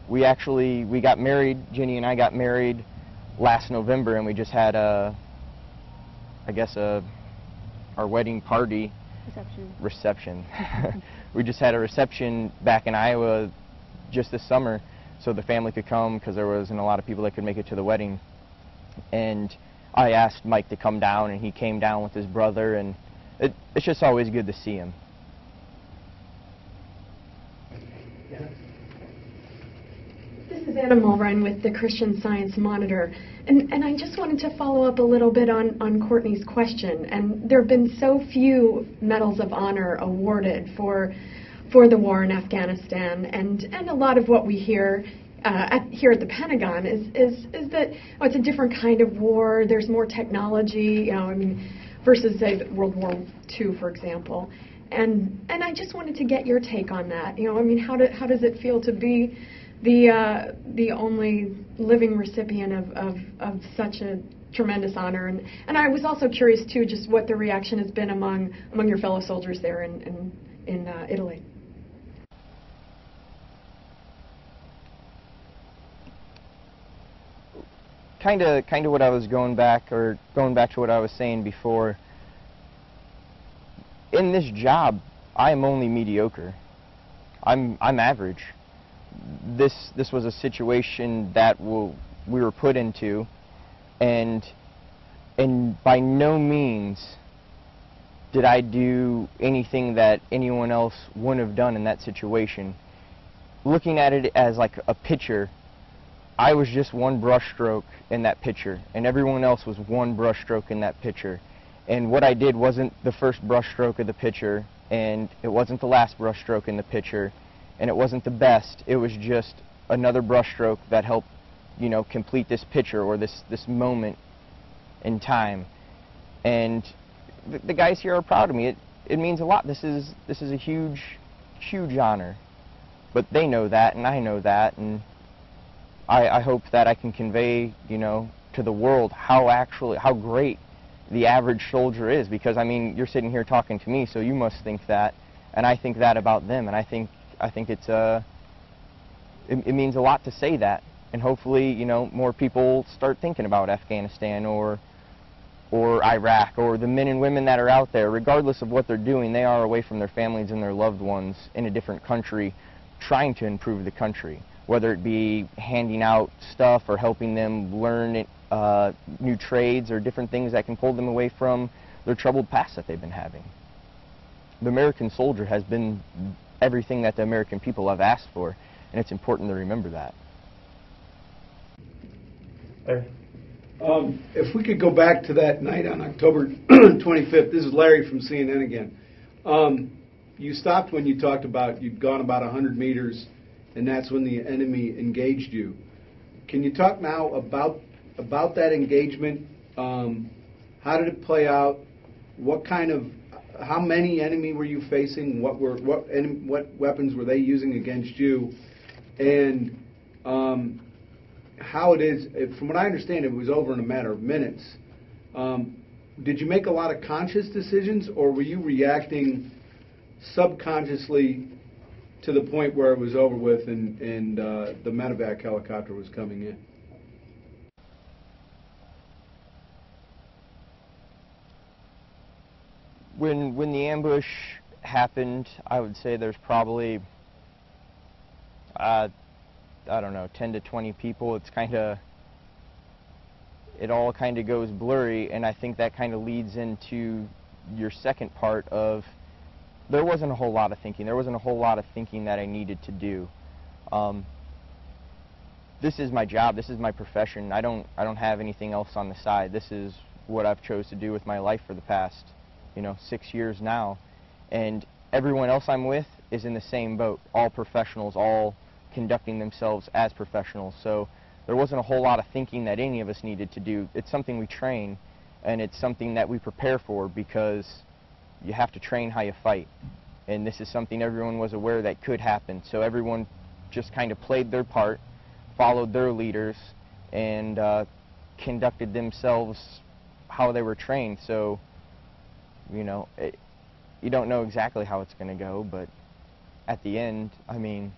we got married. Jenny and I got married last November, and we just had our wedding party. Reception. We just had a reception back in Iowa just this summer, so the family could come because there wasn't a lot of people that could make it to the wedding. And I asked Mike to come down, and he came down with his brother, and it's just always good to see him. This is Anna Mulrine with the Christian Science Monitor, and I just wanted to follow up a little bit on Courtney's question. And there have been so few medals of honor awarded for the war in Afghanistan, and a lot of what we hear here at the Pentagon is that it's a different kind of war. There's more technology, I mean, versus say World War II, for example. And I just wanted to get your take on that. I mean, how does it feel to be the only living recipient of such a tremendous honor? And I was also curious too, just what the reaction has been among your fellow soldiers there in Italy. Kind of what I was going back to what I was saying before. In this job, I am only mediocre. I'm average. This was a situation that we were put into, and by no means did I do anything that anyone else wouldn't have done in that situation. Looking at it as like a pitcher, I was just one brushstroke in that pitcher, and everyone else was one brushstroke in that pitcher. And what I did wasn't the first brushstroke of the pitcher, and it wasn't the last brushstroke in the pitcher, and it wasn't the best. It was just another brushstroke that helped, complete this pitcher or this moment in time. And the guys here are proud of me. It means a lot. This is a huge honor. But they know that, and I know that, and I hope that I can convey, to the world how great the average soldier is. Because I mean, you're sitting here talking to me, so you must think that, and I think that about them, and I think it means a lot to say that, and hopefully, more people start thinking about Afghanistan or Iraq, or the men and women that are out there, regardless of what they're doing. They are away from their families and their loved ones in a different country, trying to improve the country, whether it be handing out stuff or helping them learn new trades or different things that can pull them away from their troubled past that they've been having. The American soldier has been everything that the American people have asked for, and it's important to remember that. If we could go back to that night on October 25th, this is Larry from CNN again. You stopped when you talked about you'd gone about 100 meters, and that's when the enemy engaged you. Can you talk now about that engagement? How did it play out? How many enemy were you facing? What weapons were they using against you? And how it is, from what I understand, it was over in a matter of minutes. Did you make a lot of conscious decisions, or were you reacting subconsciously to the point where it was over with and the medevac helicopter was coming in? When the ambush happened, I would say there's probably, I don't know, 10 to 20 people. It all kind of goes blurry, and I think that kind of leads into your second part of, there wasn't a whole lot of thinking. There wasn't a whole lot of thinking that I needed to do. This is my job. This is my profession. I don't have anything else on the side. This is what I've chose to do with my life for the past 6 years now, and everyone else I'm with is in the same boat, all professionals, all conducting themselves as professionals. So there wasn't a whole lot of thinking that any of us needed to do. It's something we train, and it's something that we prepare for, because you have to train how you fight, and this is something everyone was aware that could happen. So everyone just kind of played their part, followed their leaders, and conducted themselves how they were trained. So you don't know exactly how it's going to go, but at the end, I mean,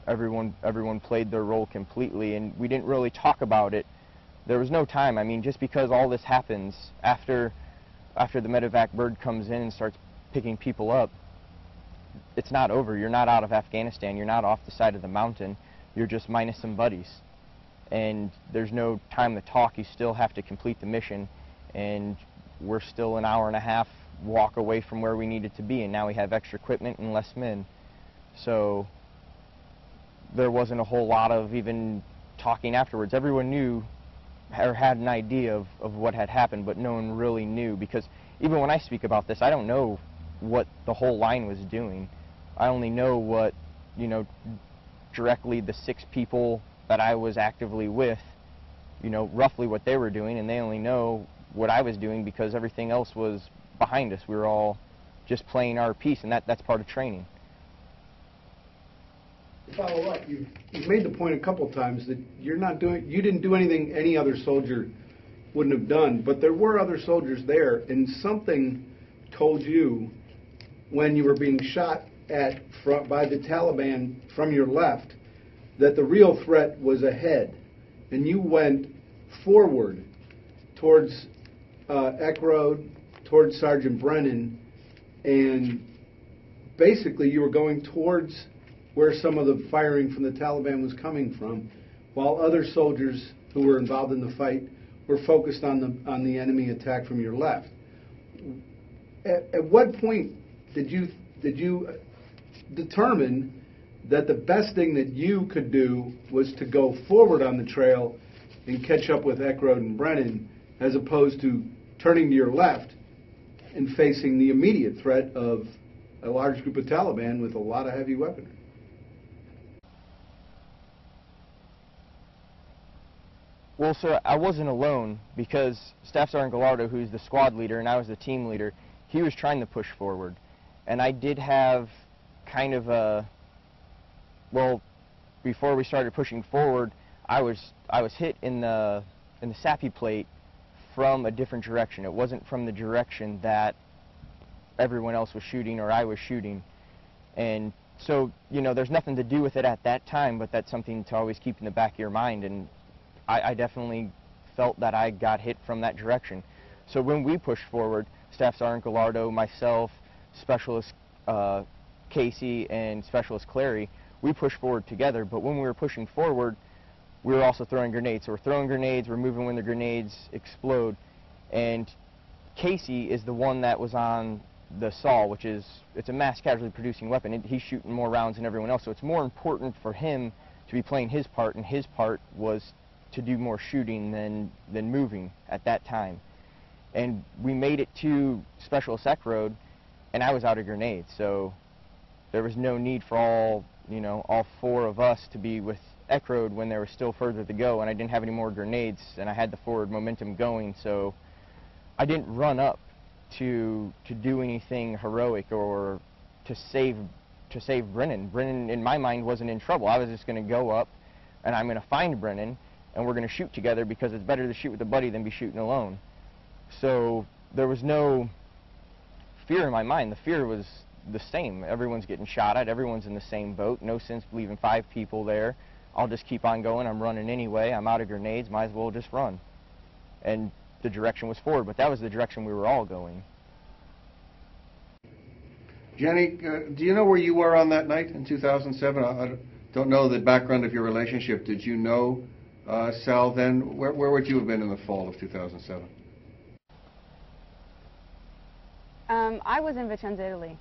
Everyone played their role completely, and we didn't really talk about it. There was no time. I mean, just because all this happens after the medevac bird comes in and starts picking people up, it's not over. You're not out of Afghanistan. You're not off the side of the mountain. You're just minus some buddies. And there's no time to talk. You still have to complete the mission. And we're still an hour and a half walk away from where we needed to be. And now we have extra equipment and less men. So there wasn't a whole lot of even talking afterwards. Everyone knew or had an idea of what had happened, but no one really knew, because even when I speak about this, I don't know what the whole line was doing. I only know what, you know, directly the 6 people that I was actively with, you know, roughly what they were doing, and they only know what I was doing because everything else was behind us. We were all just playing our piece, and that's part of training. To follow up, you've made the point a couple times that you didn't do anything any other soldier wouldn't have done, but there were other soldiers there, and something told you when you were being shot at by the Taliban from your left that the real threat was ahead, and you went forward towards Eck Road, towards Sergeant Brennan, and basically you were going towards where some of the firing from the Taliban was coming from, while other soldiers who were involved in the fight were focused on the enemy attack from your left. At what point did you determine that the best thing that you could do was to go forward on the trail and catch up with Eck Road and Brennan, as opposed to turning to your left and facing the immediate threat of a large group of Taliban with a lot of heavy weaponry? Well, sir, I wasn't alone, because Staff Sergeant Gallardo, who's the squad leader, and I was the team leader, he was trying to push forward. And I did have kind of a, well, before we started pushing forward, I was hit in the SAPI plate from a different direction. It wasn't from the direction that everyone else was shooting or I was shooting. And so, you know, there's nothing to do with it at that time, but that's something to always keep in the back of your mind. And I definitely felt that I got hit from that direction. So when we pushed forward, Staff Sergeant Gallardo, myself, Specialist Casey, and Specialist Clary, we pushed forward together. But when we were pushing forward, we were also throwing grenades. So we're throwing grenades, we're moving when the grenades explode. And Casey is the one that was on the SAW, which is, it's a mass casualty producing weapon. He's shooting more rounds than everyone else. So it's more important for him to be playing his part, and his part was to do more shooting than moving at that time. And we made it to Specialist Eck Road, and I was out of grenades, so there was no need for all 4 of us to be with Eck Road when there was still further to go, and I didn't have any more grenades, and I had the forward momentum going, so I didn't run up to do anything heroic or to save Brennan. Brennan, in my mind, wasn't in trouble. I was just going to go up, and I'm going to find Brennan, and we're going to shoot together, because it's better to shoot with a buddy than be shooting alone. So there was no fear in my mind. The fear was the same. Everyone's getting shot at. Everyone's in the same boat. No sense leaving 5 people there. I'll just keep on going. I'm running anyway. I'm out of grenades. Might as well just run. And the direction was forward, but that was the direction we were all going. Jenny, do you know where you were on that night in 2007? I don't know the background of your relationship. Did you know Sal then? Where would you have been in the fall of 2007? I was in Vicenza, Italy.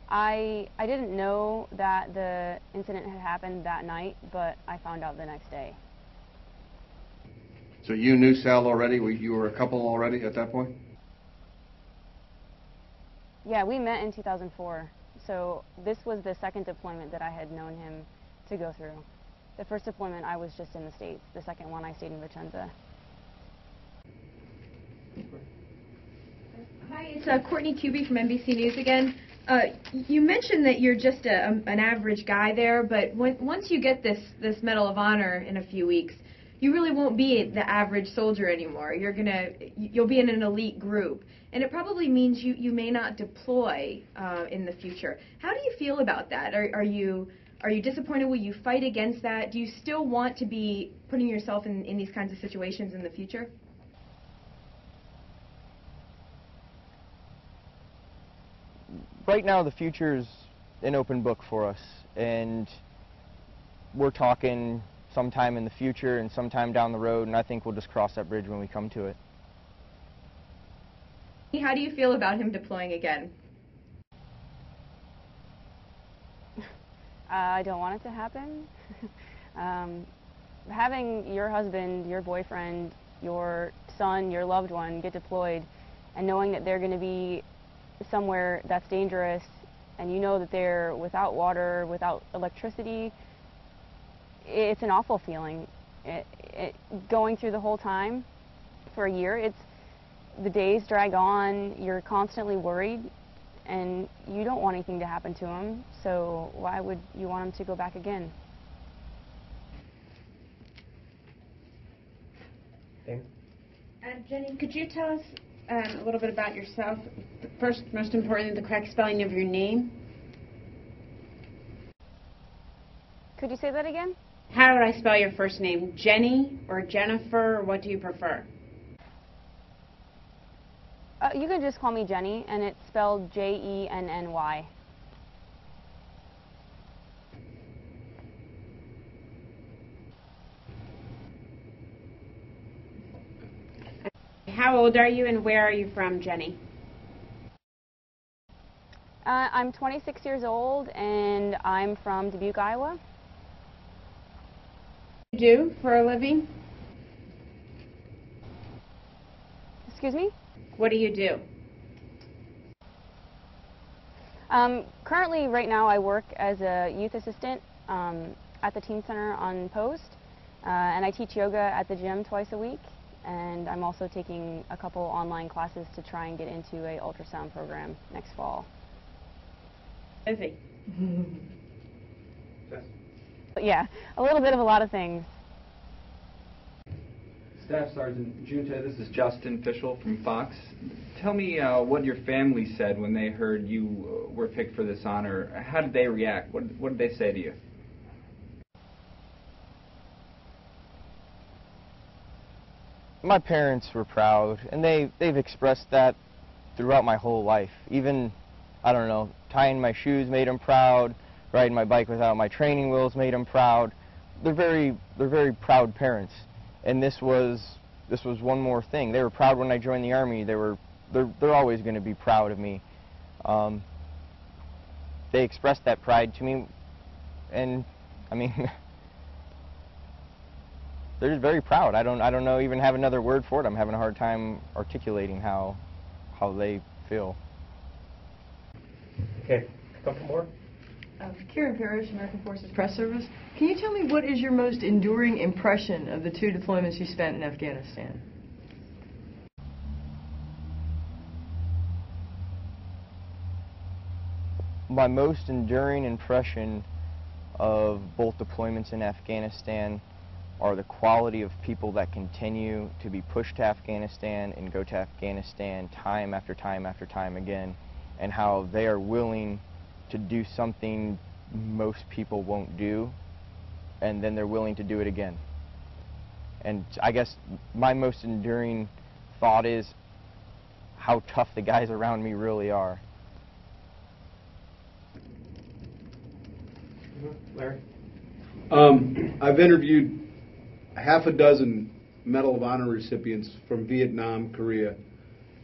I didn't know that the incident had happened that night, but I found out the next day. So you knew Sal already? You were a couple already at that point? Yeah, we met in 2004. So this was the second deployment that I had known him to go through. The first deployment, I was just in the States. The second one, I stayed in Vicenza. Hi, it's Courtney Kuby from NBC News again. You mentioned that you're just an average guy there, but once you get this Medal of Honor in a few weeks, you really won't be the average soldier anymore. You'll be in an elite group, and it probably means you may not deploy in the future. How do you feel about that? Are you Are you disappointed? Will you fight against that? Do you still want to be putting yourself in these kinds of situations in the future? Right now, the future's an open book for us, and we're talking sometime in the future and sometime down the road, and I think we'll just cross that bridge when we come to it. How do you feel about him deploying again? I don't want it to happen. Having your husband, your boyfriend, your son, your loved one get deployed, and knowing that they're going to be somewhere that's dangerous, and you know that they're without water, without electricity, it's an awful feeling. Going through the whole time for a year, the days drag on, you're constantly worried, and you don't want anything to happen to them, so why would you want them to go back again? Jenny, could you tell us a little bit about yourself? First, most importantly, the correct spelling of your name. Could you say that again? How would I spell your first name? Jenny or Jennifer, or what do you prefer? You can just call me Jenny, and it's spelled Jenny. How old are you and where are you from, Jenny? I'm 26 years old, and I'm from Dubuque, Iowa. What do you do for a living? Excuse me? What do you do? Currently, right now, I work as a youth assistant at the teen center on post, and I teach yoga at the gym twice a week, and I'm also taking a couple online classes to try and get into a ultrasound program next fall. Busy. But yeah, a little bit of a lot of things. Staff Sergeant Giunta, this is Justin Fischel from Fox. Tell me what your family said when they heard you were picked for this honor. How did they react? What did they say to you? My parents were proud, and they've expressed that throughout my whole life. Even, I don't know, tying my shoes made them proud, riding my bike without my training wheels made them proud. They're very proud parents. And this was one more thing. They were proud when I joined the Army. They're always going to be proud of me. They expressed that pride to me, and I mean, they're just very proud. I don't know even have another word for it. I'm having a hard time articulating how they feel. Okay, a couple more. Karen Parrish, American Forces Press Service. Can you tell me what is your most enduring impression of the 2 deployments you spent in Afghanistan? My most enduring impression of both deployments in Afghanistan are the quality of people that continue to be pushed to Afghanistan and go to Afghanistan time after time after time again, and how they are willing to do something most people won't do, and then they're willing to do it again. And I guess my most enduring thought is how tough the guys around me really are. Larry? I've interviewed half a dozen Medal of Honor recipients from Vietnam, Korea,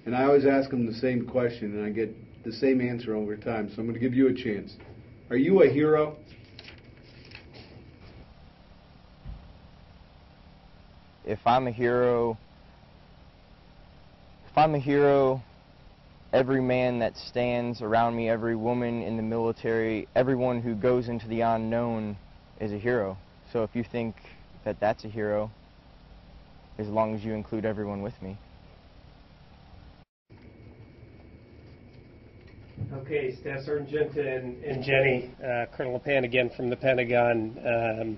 and I always ask them the same question, and I get the same answer over time, so I'm going to give you a chance. Are you a hero? If I'm a hero, every man that stands around me, every woman in the military, everyone who goes into the unknown is a hero. So if you think that that's a hero, as long as you include everyone with me. Okay, Staff Sergeant Giunta and Jenny, Colonel LePan again from the Pentagon.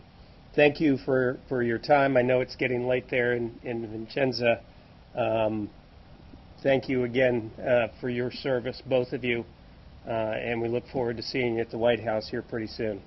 Thank you for your time. I know it's getting late there in Vincenza. Thank you again for your service, both of you, and we look forward to seeing you at the White House here pretty soon.